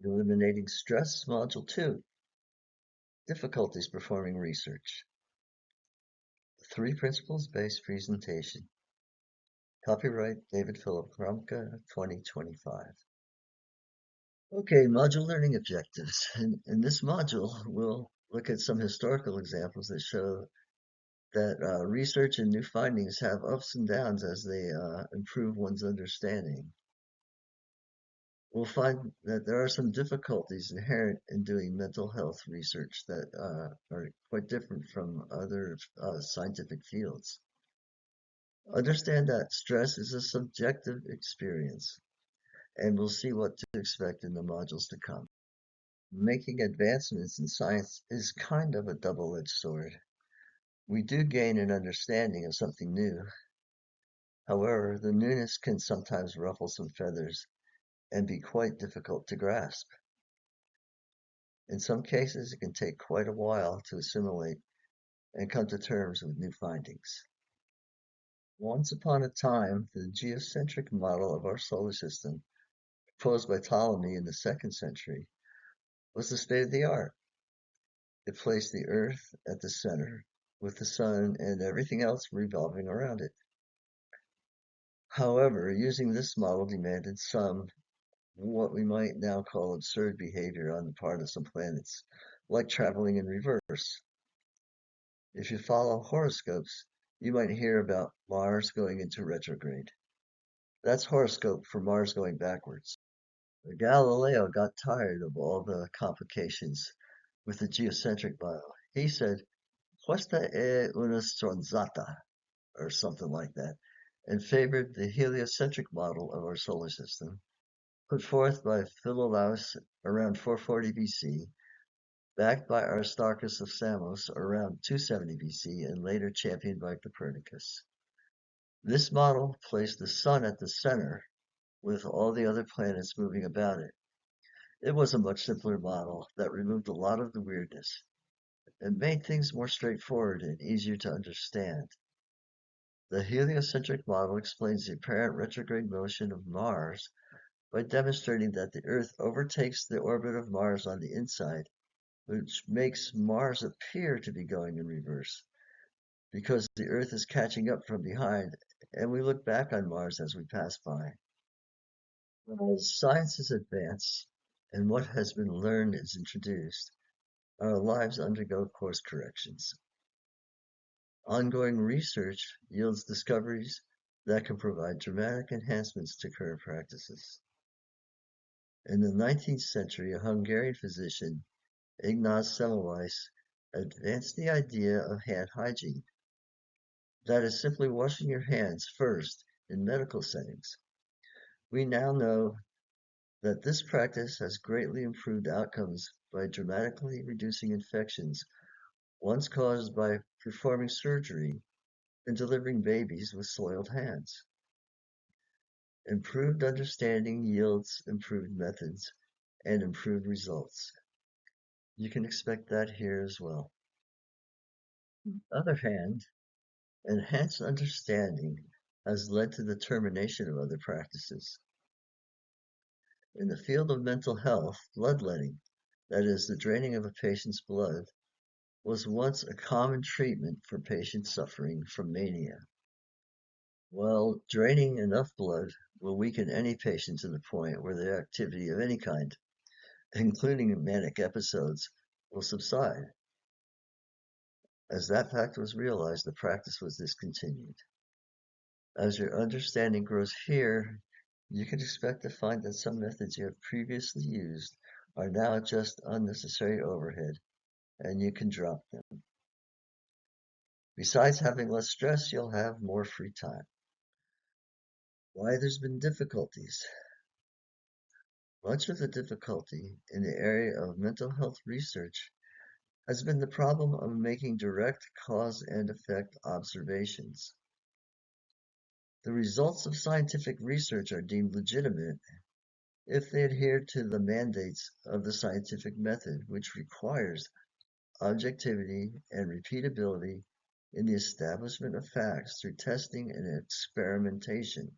Eliminating Stress, Module 2, Difficulties Performing Research. Three Principles-Based Presentation. Copyright David Philip Krumka, 2025. Okay, module learning objectives. In this module, we'll look at some historical examples that show that research and new findings have ups and downs as they improve one's understanding. We'll find that there are some difficulties inherent in doing mental health research that are quite different from other scientific fields. Understand that stress is a subjective experience, and we'll see what to expect in the modules to come. Making advancements in science is kind of a double-edged sword. We do gain an understanding of something new. However, the newness can sometimes ruffle some feathers and be quite difficult to grasp. In some cases, it can take quite a while to assimilate and come to terms with new findings. Once upon a time, the geocentric model of our solar system, proposed by Ptolemy in the 2nd century, was the state of the art. It placed the Earth at the center, with the sun and everything else revolving around it. However, using this model demanded some, what we might now call absurd behavior on the part of some planets, like traveling in reverse. If you follow horoscopes, you might hear about Mars going into retrograde. That's horoscope for Mars going backwards. Galileo got tired of all the complications with the geocentric model. He said, "Questa è una stronzata," or something like that, and favored the heliocentric model of our solar system, put forth by Philolaus around 440 BC, backed by Aristarchus of Samos around 270 BC, and later championed by Copernicus. This model placed the sun at the center, with all the other planets moving about it. It was a much simpler model that removed a lot of the weirdness and made things more straightforward and easier to understand. The heliocentric model explains the apparent retrograde motion of Mars by demonstrating that the Earth overtakes the orbit of Mars on the inside, which makes Mars appear to be going in reverse, because the Earth is catching up from behind, and we look back on Mars as we pass by. As sciences advance and what has been learned is introduced, our lives undergo course corrections. Ongoing research yields discoveries that can provide dramatic enhancements to current practices. In the 19th century, a Hungarian physician, Ignaz Semmelweis, advanced the idea of hand hygiene. That is simply washing your hands first in medical settings. We now know that this practice has greatly improved outcomes by dramatically reducing infections once caused by performing surgery and delivering babies with soiled hands. Improved understanding yields improved methods and improved results. You can expect that here as well. On the other hand, enhanced understanding has led to the termination of other practices. In the field of mental health, bloodletting, that is, the draining of a patient's blood, was once a common treatment for patients suffering from mania. Well, draining enough blood will weaken any patient to the point where their activity of any kind, including manic episodes, will subside. As that fact was realized, the practice was discontinued. As your understanding grows here, you can expect to find that some methods you have previously used are now just unnecessary overhead, and you can drop them. Besides having less stress, you'll have more free time. Why there's been difficulties. Much of the difficulty in the area of mental health research has been the problem of making direct cause and effect observations. The results of scientific research are deemed legitimate if they adhere to the mandates of the scientific method, which requires objectivity and repeatability in the establishment of facts through testing and experimentation.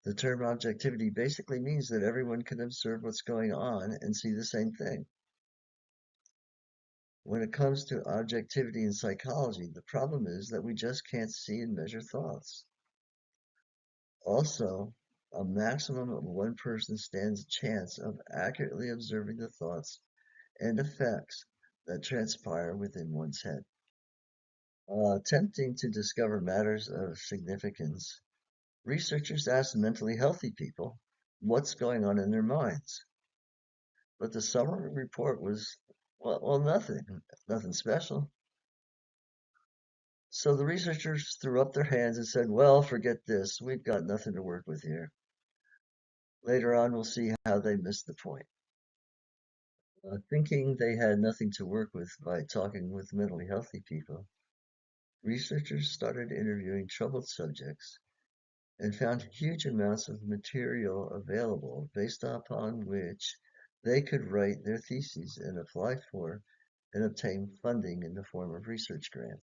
The term objectivity basically means that everyone can observe what's going on and see the same thing. When it comes to objectivity in psychology, the problem is that we just can't see and measure thoughts. Also, a maximum of one person stands a chance of accurately observing the thoughts and effects that transpire within one's head. Attempting to discover matters of significance, researchers asked mentally healthy people what's going on in their minds. But the summary report was, nothing special. So the researchers threw up their hands and said, well, forget this. We've got nothing to work with here. Later on, we'll see how they missed the point. Thinking they had nothing to work with by talking with mentally healthy people, researchers started interviewing troubled subjects and found huge amounts of material available based upon which they could write their theses and apply for and obtain funding in the form of research grants.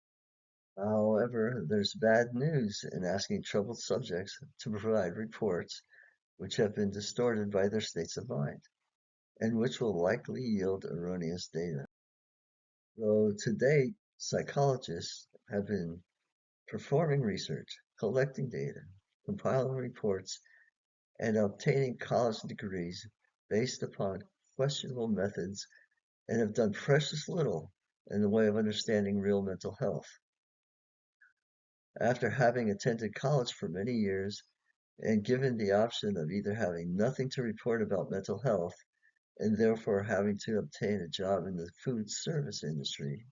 However, there's bad news in asking troubled subjects to provide reports which have been distorted by their states of mind and which will likely yield erroneous data. So to date, psychologists have been performing research, collecting data, compiling reports, and obtaining college degrees based upon questionable methods and have done precious little in the way of understanding real mental health. After having attended college for many years and given the option of either having nothing to report about mental health and therefore having to obtain a job in the food service industry,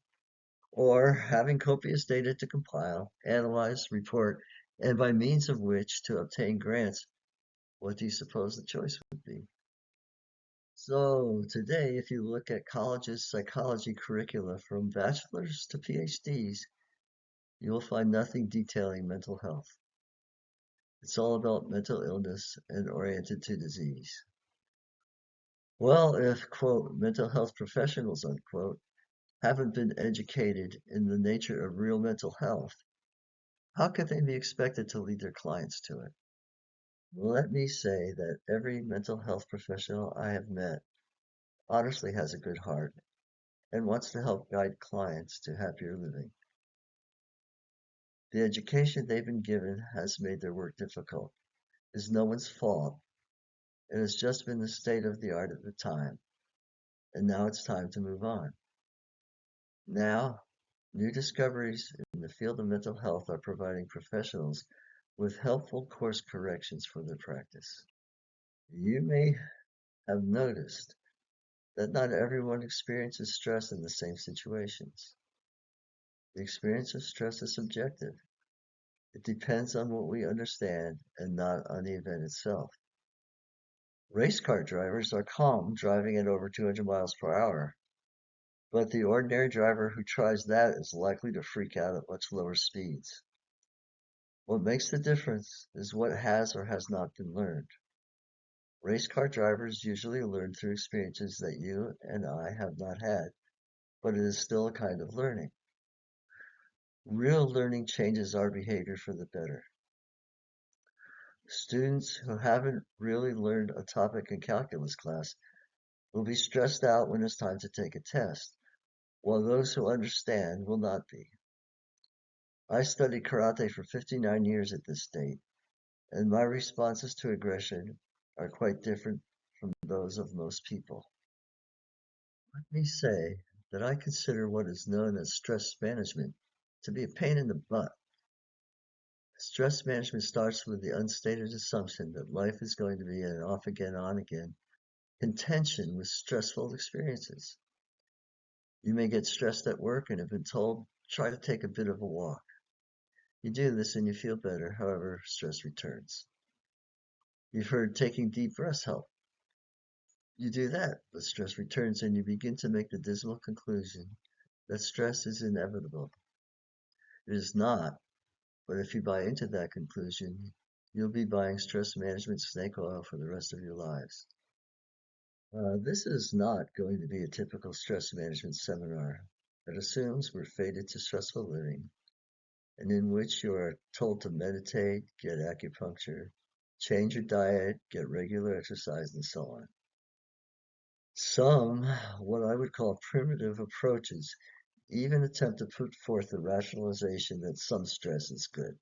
or having copious data to compile, analyze, report, and by means of which to obtain grants, what do you suppose the choice would be? So today, if you look at college's psychology curricula from bachelor's to PhDs, you will find nothing detailing mental health. It's all about mental illness and oriented to disease. Well, if, quote, mental health professionals, unquote, haven't been educated in the nature of real mental health, how could they be expected to lead their clients to it? Let me say that every mental health professional I have met honestly has a good heart and wants to help guide clients to happier living. The education they've been given has made their work difficult. It's no one's fault. It has just been the state of the art at the time, and now it's time to move on. Now, new discoveries in the field of mental health are providing professionals with helpful course corrections for their practice. You may have noticed that not everyone experiences stress in the same situations. The experience of stress is subjective. It depends on what we understand and not on the event itself. Race car drivers are calm driving at over 200 miles per hour, but the ordinary driver who tries that is likely to freak out at much lower speeds. What makes the difference is what has or has not been learned. Race car drivers usually learn through experiences that you and I have not had, but it is still a kind of learning. Real learning changes our behavior for the better. Students who haven't really learned a topic in calculus class will be stressed out when it's time to take a test, while those who understand will not be. I studied karate for 59 years at this state, and my responses to aggression are quite different from those of most people. Let me say that I consider what is known as stress management to be a pain in the butt. Stress management starts with the unstated assumption that life is going to be an off again, on again contention with stressful experiences. You may get stressed at work and have been told, try to take a bit of a walk. You do this and you feel better, however, stress returns. You've heard taking deep breaths help. You do that, but stress returns and you begin to make the dismal conclusion that stress is inevitable. It is not, but if you buy into that conclusion, you'll be buying stress management snake oil for the rest of your lives. This is not going to be a typical stress management seminar that assumes we're fated to stressful living and in which you are told to meditate, get acupuncture, change your diet, get regular exercise, and so on. Some, what I would call primitive approaches, even attempt to put forth the rationalization that some stress is good.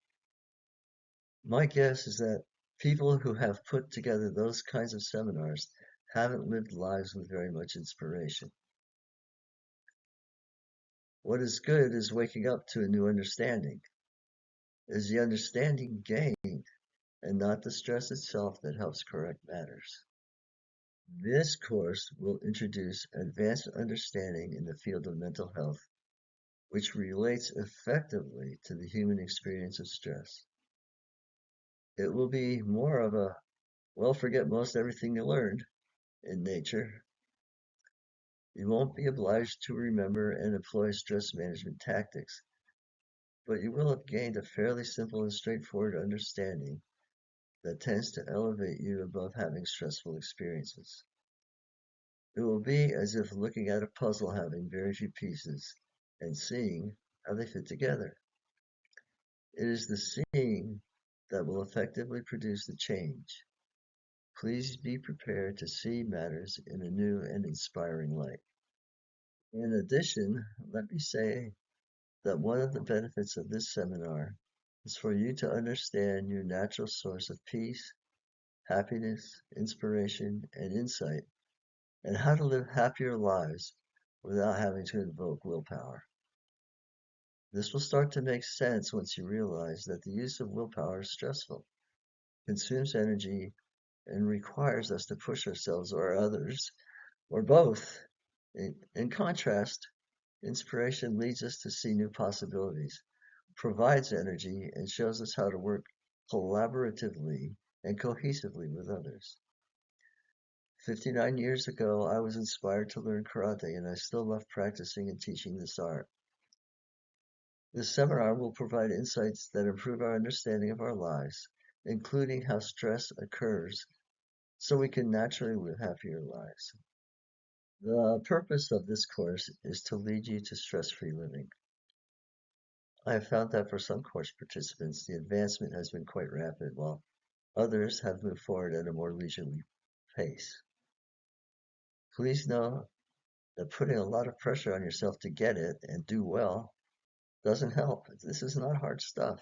My guess is that people who have put together those kinds of seminars haven't lived lives with very much inspiration. What is good is waking up to a new understanding. Is the understanding gained and not the stress itself that helps correct matters. This course will introduce advanced understanding in the field of mental health, which relates effectively to the human experience of stress. It will be more of a, well, forget most everything you learned in nature. You won't be obliged to remember and employ stress management tactics, but you will have gained a fairly simple and straightforward understanding that tends to elevate you above having stressful experiences. It will be as if looking at a puzzle having very few pieces and seeing how they fit together. It is the seeing that will effectively produce the change. Please be prepared to see matters in a new and inspiring light. In addition, let me say that one of the benefits of this seminar is for you to understand your natural source of peace, happiness, inspiration, and insight, and how to live happier lives without having to invoke willpower. This will start to make sense once you realize that the use of willpower is stressful, consumes energy, and requires us to push ourselves or others, or both. In contrast, inspiration leads us to see new possibilities, provides energy, and shows us how to work collaboratively and cohesively with others. 59 years ago, I was inspired to learn karate, and I still love practicing and teaching this art. This seminar will provide insights that improve our understanding of our lives, including how stress occurs, so we can naturally live happier lives. The purpose of this course is to lead you to stress-free living. I have found that for some course participants, the advancement has been quite rapid, while others have moved forward at a more leisurely pace. Please know that putting a lot of pressure on yourself to get it and do well doesn't help. This is not hard stuff.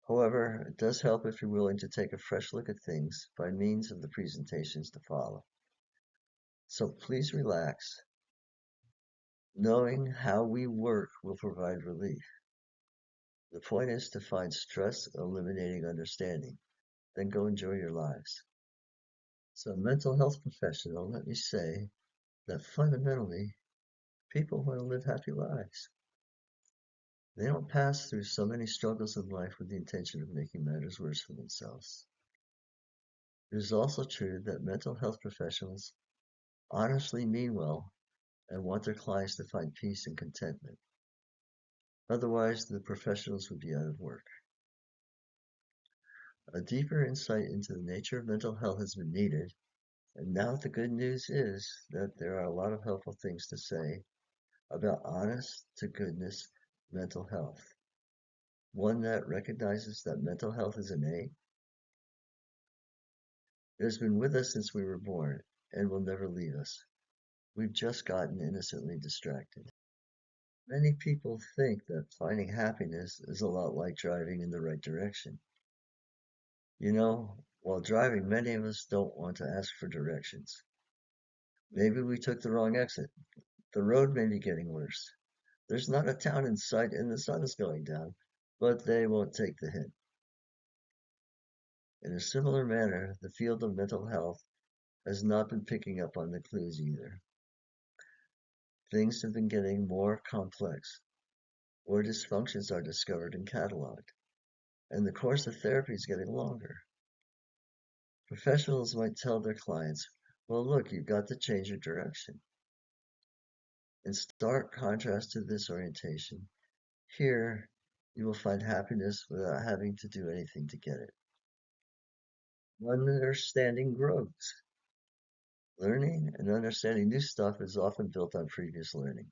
However, it does help if you're willing to take a fresh look at things by means of the presentations to follow. So please relax. Knowing how we work will provide relief. The point is to find stress-eliminating understanding, then go enjoy your lives. So, mental health professional, let me say that fundamentally, people want to live happy lives. They don't pass through so many struggles in life with the intention of making matters worse for themselves. It is also true that mental health professionals honestly mean well and want their clients to find peace and contentment. Otherwise, the professionals would be out of work. A deeper insight into the nature of mental health has been needed, and now the good news is that there are a lot of helpful things to say about honest to goodness mental health. One that recognizes that mental health is innate. It has been with us since we were born and will never leave us. We've just gotten innocently distracted. Many people think that finding happiness is a lot like driving in the right direction. You know, while driving, many of us don't want to ask for directions. Maybe we took the wrong exit. The road may be getting worse. There's not a town in sight and the sun is going down, but they won't take the hint. In a similar manner, the field of mental health has not been picking up on the clues either. Things have been getting more complex, where dysfunctions are discovered and cataloged, and the course of therapy is getting longer. Professionals might tell their clients, well, look, you've got to change your direction. In stark contrast to this orientation, here you will find happiness without having to do anything to get it. One understanding grows. Learning and understanding new stuff is often built on previous learning.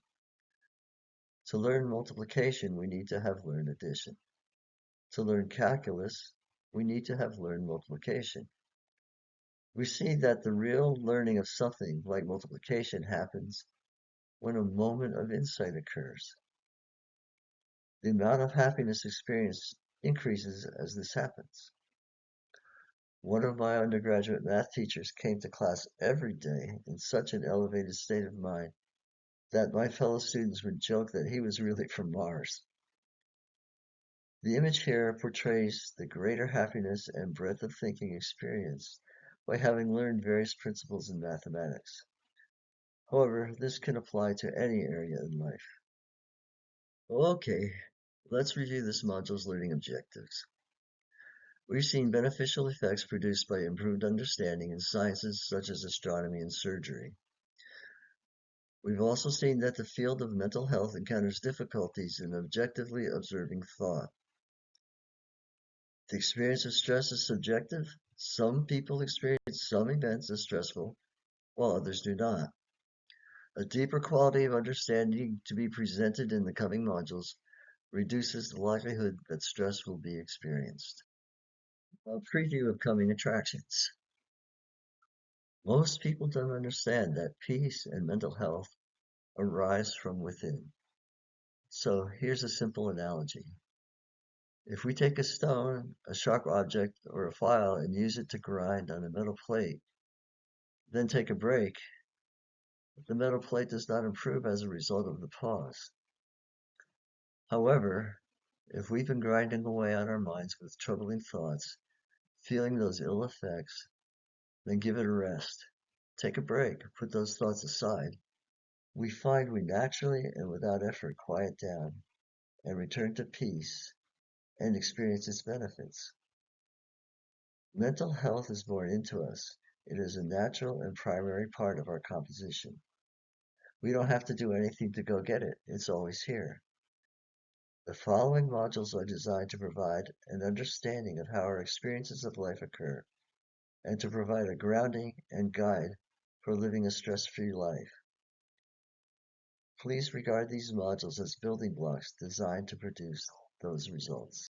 To learn multiplication, we need to have learned addition. To learn calculus, we need to have learned multiplication. We see that the real learning of something like multiplication happens when a moment of insight occurs. The amount of happiness experienced increases as this happens. One of my undergraduate math teachers came to class every day in such an elevated state of mind that my fellow students would joke that he was really from Mars. The image here portrays the greater happiness and breadth of thinking experienced by having learned various principles in mathematics. However, this can apply to any area in life. Okay, let's review this module's learning objectives. We've seen beneficial effects produced by improved understanding in sciences such as astronomy and surgery. We've also seen that the field of mental health encounters difficulties in objectively observing thought. The experience of stress is subjective. Some people experience some events as stressful, while others do not. A deeper quality of understanding to be presented in the coming modules reduces the likelihood that stress will be experienced. A preview of coming attractions. Most people don't understand that peace and mental health arise from within. So here's a simple analogy. If we take a stone, a sharp object, or a file and use it to grind on a metal plate, then take a break, the metal plate does not improve as a result of the pause. However, if we've been grinding away on our minds with troubling thoughts, feeling those ill effects, then give it a rest. Take a break, put those thoughts aside. We find we naturally and without effort quiet down and return to peace and experience its benefits. Mental health is born into us. It is a natural and primary part of our composition. We don't have to do anything to go get it. It's always here. The following modules are designed to provide an understanding of how our experiences of life occur and to provide a grounding and guide for living a stress-free life. Please regard these modules as building blocks designed to produce those results.